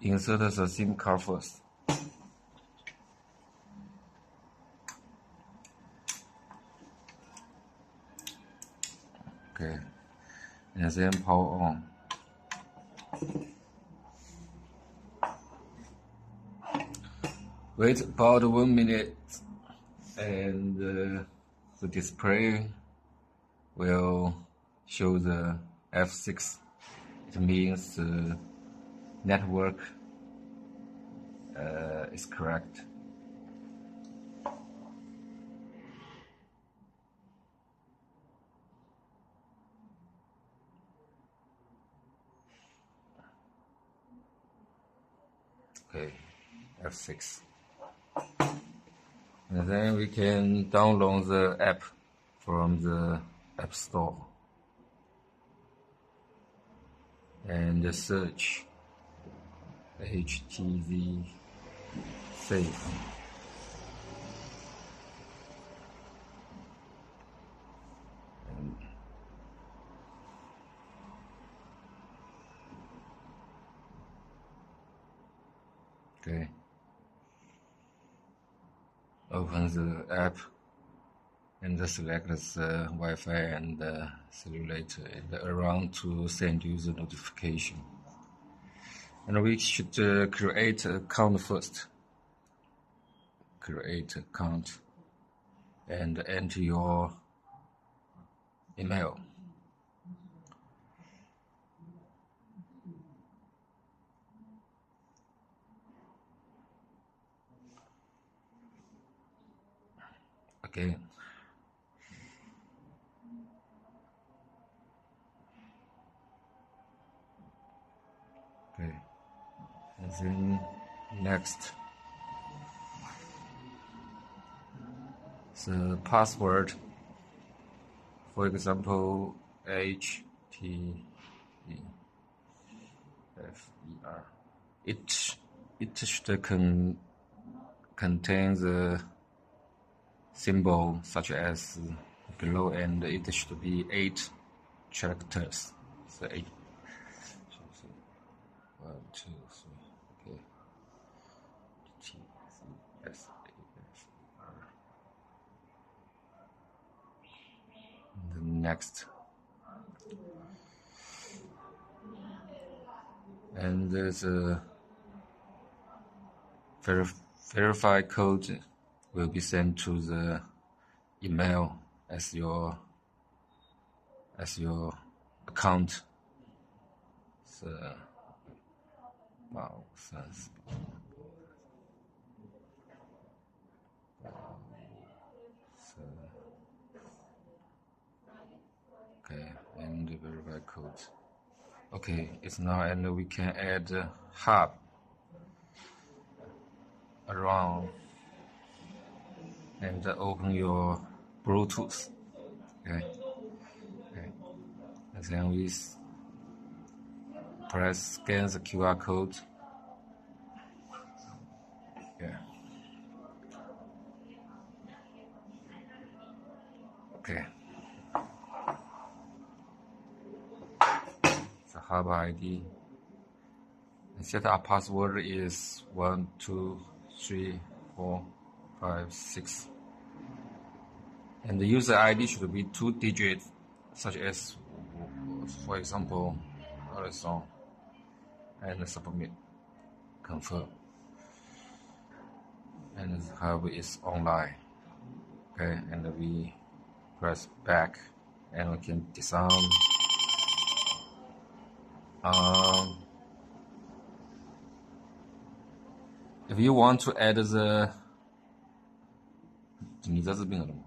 insert the SIM card first. Okay, and then power on. Wait about 1 minute, and the display will show the F6. It means the network is correct. Okay, F6. And then we can download the app from the App Store and search HTZ Safe. Okay. Open the app and select the Wi-Fi and cellular and around to send you the notification. And we should create an account first. Create account and enter your email. Again. Okay. And then next. The password, for example, HTTFER. It should contain the symbol such as below, and it should be 8 characters. So 8. 1, 2, 3. Okay. TCSAFR. The next. And there's a verify code will be sent to the email as your account. So, wow, okay, and the verify code. Okay, it's now, and we can add hub around and open your Bluetooth. Okay. And then we scan the QR code. Yeah. Okay. The hub ID. The setup password is 1, 2, 3, 4, 5, 6. And the user ID should be 2 digits, such as, for example, horizon, and submit, confirm. And the hub is online. Okay, and we press back, and we can disarm. If you want to add the，你在这边了吗？